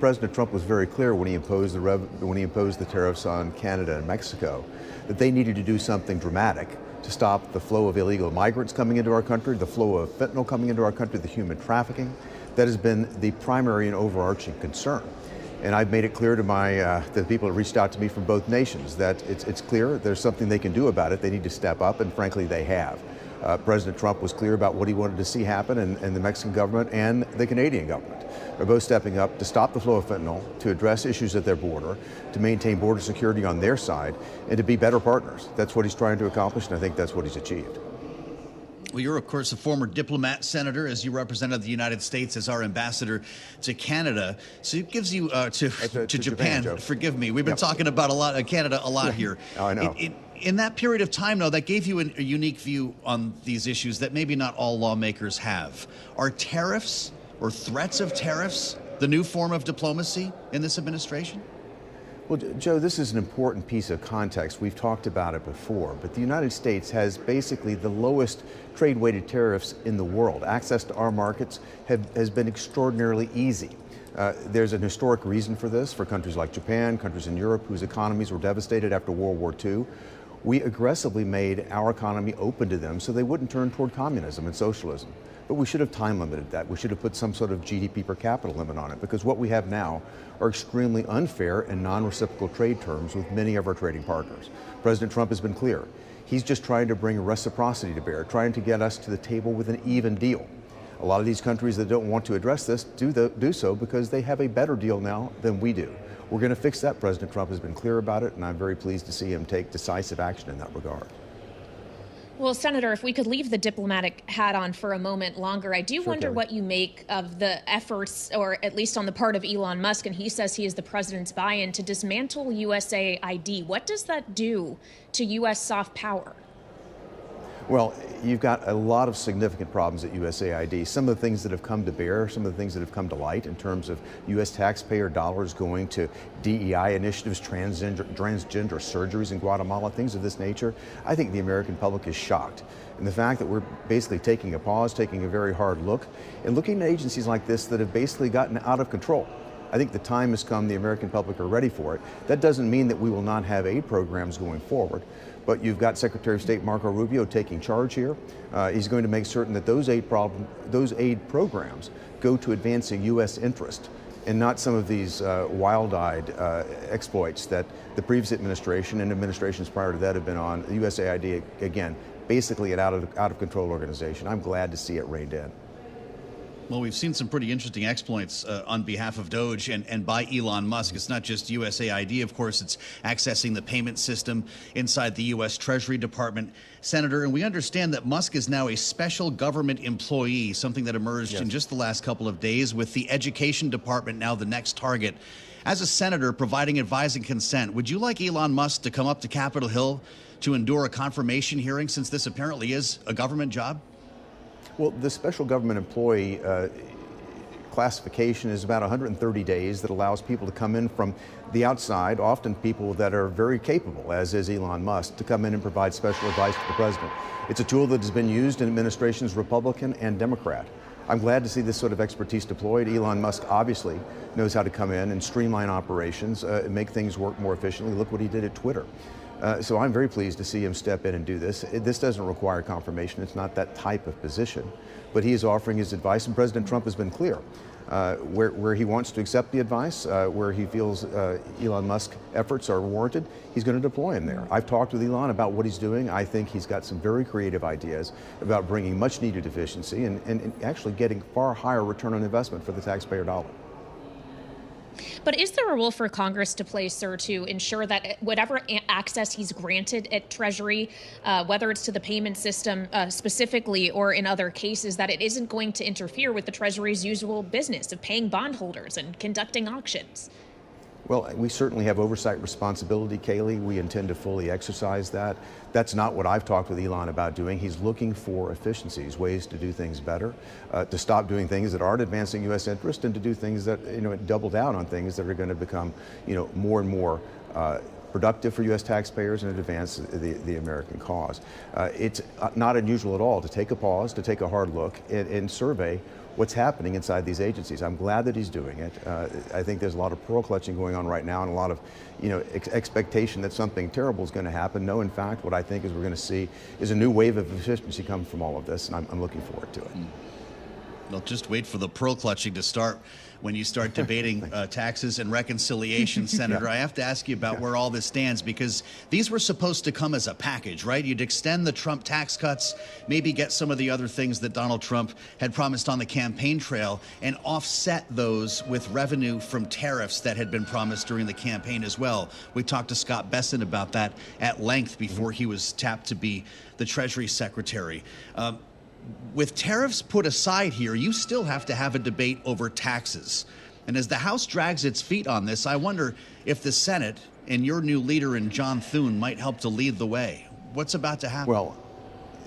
President Trump was very clear when he imposed the tariffs on Canada and Mexico that they needed to do something dramatic to stop the flow of illegal migrants coming into our country, the flow of fentanyl coming into our country, the human trafficking. That has been the primary and overarching concern. And I've made it clear to the people that reached out to me from both nations that it's clear there's something they can do about it. They need to step up, and frankly, they have. President Trump was clear about what he wanted to see happen, and the Mexican government and the Canadian government are both stepping up to stop the flow of fentanyl, to address issues at their border, to maintain border security on their side, and to be better partners. That's what he's trying to accomplish, and I think that's what he's achieved. Well, you're, of course, a former diplomat, Senator, as you represented the United States as our ambassador to Canada. So it gives you to Japan. Forgive me. We've been talking about Canada a lot here. Oh, I know. In that period of time, though, that gave you a unique view on these issues that maybe not all lawmakers have. Are tariffs or threats of tariffs the new form of diplomacy in this administration? Well, Joe, this is an important piece of context. We've talked about it before, but the United States has basically the lowest trade-weighted tariffs in the world. Access to our markets has been extraordinarily easy. There's an historic reason for this for countries like Japan, countries in Europe whose economies were devastated after World War II. We aggressively made our economy open to them so they wouldn't turn toward communism and socialism. But we should have time limited that. We should have put some sort of GDP per capita limit on it, because what we have now are extremely unfair and non-reciprocal trade terms with many of our trading partners. President Trump has been clear. He's just trying to bring reciprocity to bear, trying to get us to the table with an even deal. A lot of these countries that don't want to address this do so because they have a better deal now than we do. We're going to fix that. President Trump has been clear about it, and I'm very pleased to see him take decisive action in that regard. Well, Senator, if we could leave the diplomatic hat on for a moment longer, I do wonder what you make of the efforts, or at least on the part of Elon Musk, and he says he is the president's buy-in, to dismantle USAID. What does that do to U.S. soft power? Well, you've got a lot of significant problems at USAID. Some of the things that have come to bear, some of the things that have come to light in terms of U.S. taxpayer dollars going to DEI initiatives, transgender surgeries in Guatemala, things of this nature. I think the American public is shocked. And the fact that we're basically taking a pause, taking a very hard look, and looking at agencies like this that have basically gotten out of control. I think the time has come, the American public are ready for it. That doesn't mean that we will not have aid programs going forward, but you've got Secretary of State Marco Rubio taking charge here. He's going to make certain that those aid programs go to advancing U.S. interest and not some of these wild-eyed exploits that the previous administration and administrations prior to that have been on. The USAID, again, basically an out-of-control organization. I'm glad to see it reined in. Well, we've seen some pretty interesting exploits on behalf of Doge and by Elon Musk. It's not just USAID, of course, it's accessing the payment system inside the U.S. Treasury Department. Senator, and we understand that Musk is now a special government employee, something that emerged in just the last couple of days, with the Education Department now the next target. As a senator providing advice and consent, would you like Elon Musk to come up to Capitol Hill to endure a confirmation hearing, since this apparently is a government job? Well, the special government employee classification is about 130 days that allows people to come in from the outside, often people that are very capable, as is Elon Musk, to come in and provide special advice to the president. It's a tool that has been used in administrations, Republican and Democrat. I'm glad to see this sort of expertise deployed. Elon Musk obviously knows how to come in and streamline operations, and make things work more efficiently. Look what he did at Twitter. So I'm very pleased to see him step in and do this. This doesn't require confirmation. It's not that type of position. But he is offering his advice, and President Trump has been clear. Where he wants to accept the advice, where he feels Elon Musk efforts are warranted, he's going to deploy him there. I've talked with Elon about what he's doing. I think he's got some very creative ideas about bringing much needed efficiency and actually getting far higher return on investment for the taxpayer dollar. But is there a role for Congress to play, sir, to ensure that whatever access he's granted at Treasury, whether it's to the payment system specifically or in other cases, that it isn't going to interfere with the Treasury's usual business of paying bondholders and conducting auctions? Well, we certainly have oversight responsibility, Kayleigh. We intend to fully exercise that. That's not what I've talked with Elon about doing. He's looking for efficiencies, ways to do things better, to stop doing things that aren't advancing U.S. interest, and to do things that, double down on things that are going to become, more and more productive for U.S. taxpayers, and it advances the American cause. It's not unusual at all to take a pause, to take a hard look, and survey what's happening inside these agencies. I'm glad that he's doing it. I think there's a lot of pearl clutching going on right now, and a lot of expectation that something terrible is going to happen. No, in fact, what I think is we're going to see is a new wave of efficiency come from all of this, and I'm looking forward to it. Well, just wait for the pearl clutching to start when you start debating taxes and reconciliation, Senator. Yeah. I have to ask you about where all this stands, because these were supposed to come as a package, right? You'd extend the Trump tax cuts, maybe get some of the other things that Donald Trump had promised on the campaign trail, and offset those with revenue from tariffs that had been promised during the campaign as well. We talked to Scott Besson about that at length before he was tapped to be the Treasury Secretary. With tariffs put aside here, you still have to have a debate over taxes. And as the House drags its feet on this, I wonder if the Senate and your new leader in John Thune might help to lead the way. What's about to happen? Well,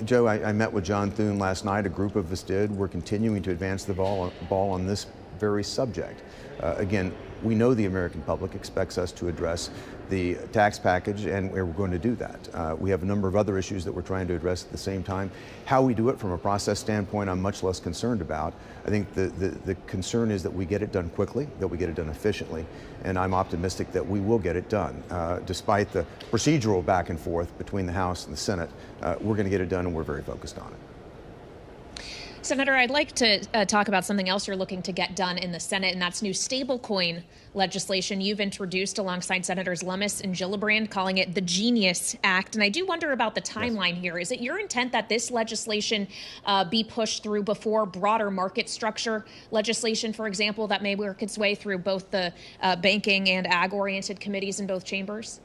Joe, I met with John Thune last night. A group of us did. We're continuing to advance the ball on this very subject. Again, we know the American public expects us to address the tax package, and we're going to do that. We have a number of other issues that we're trying to address at the same time. How we do it from a process standpoint, I'm much less concerned about. I think the concern is that we get it done quickly, that we get it done efficiently, and I'm optimistic that we will get it done. Despite the procedural back and forth between the House and the Senate, we're going to get it done, and we're very focused on it. Senator, I'd like to talk about something else you're looking to get done in the Senate, and that's new stablecoin legislation you've introduced alongside Senators Lummis and Gillibrand, calling it the Genius Act. And I do wonder about the timeline here. Is it your intent that this legislation be pushed through before broader market structure legislation, for example, that may work its way through both the banking and ag-oriented committees in both chambers?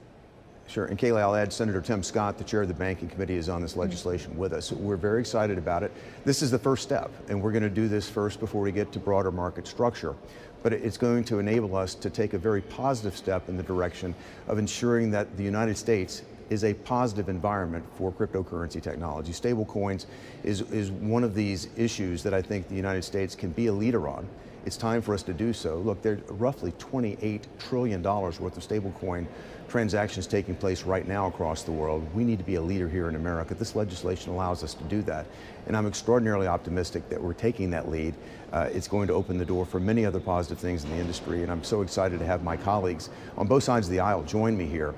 Sure, and Kayleigh, I'll add Senator Tim Scott, the chair of the Banking Committee, is on this legislation with us. We're very excited about it. This is the first step, and we're going to do this first before we get to broader market structure. But it's going to enable us to take a very positive step in the direction of ensuring that the United States is a positive environment for cryptocurrency technology. Stablecoins is one of these issues that I think the United States can be a leader on. It's time for us to do so. Look, there's roughly $28 trillion worth of stablecoin transactions taking place right now across the world. We need to be a leader here in America. This legislation allows us to do that. And I'm extraordinarily optimistic that we're taking that lead. It's going to open the door for many other positive things in the industry. And I'm so excited to have my colleagues on both sides of the aisle join me here.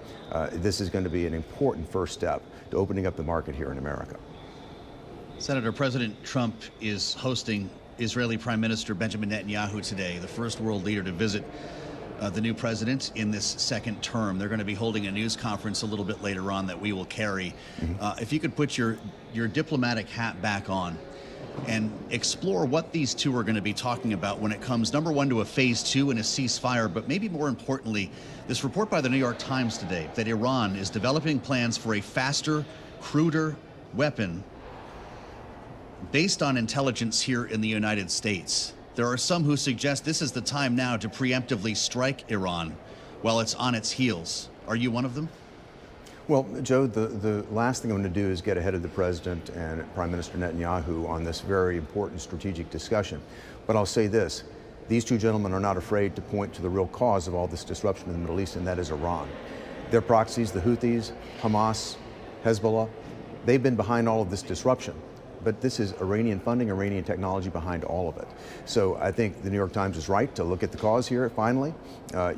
This is going to be an important first step to opening up the market here in America. Senator, President Trump is hosting Israeli Prime Minister Benjamin Netanyahu today, the first world leader to visit the new president in this second term. They're going to be holding a news conference a little bit later on that we will carry. If you could put your diplomatic hat back on and explore what these two are going to be talking about when it comes, number one, to a phase two and a ceasefire, but maybe more importantly, this report by the New York Times today that Iran is developing plans for a faster, cruder weapon based on intelligence here in the United States. There are some who suggest this is the time now to preemptively strike Iran while it's on its heels. Are you one of them? Well, Joe, the last thing I'm going to do is get ahead of the president and Prime Minister Netanyahu on this very important strategic discussion. But I'll say this, these two gentlemen are not afraid to point to the real cause of all this disruption in the Middle East, and that is Iran. Their proxies, the Houthis, Hamas, Hezbollah, they've been behind all of this disruption. But this is Iranian funding, Iranian technology behind all of it. So I think the New York Times is right to look at the cause here finally.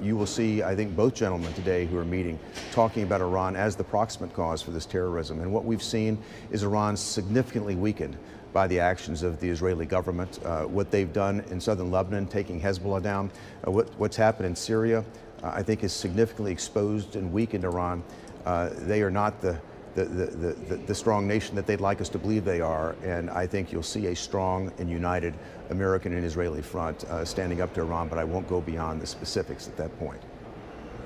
You will see, I think, both gentlemen today who are meeting talking about Iran as the proximate cause for this terrorism. And what we've seen is Iran significantly weakened by the actions of the Israeli government. What they've done in southern Lebanon, taking Hezbollah down, what's happened in Syria, I think has significantly exposed and weakened Iran. They are not the strong nation that they'd like us to believe they are, and I think you'll see a strong and united American and Israeli front standing up to Iran, but I won't go beyond the specifics at that point.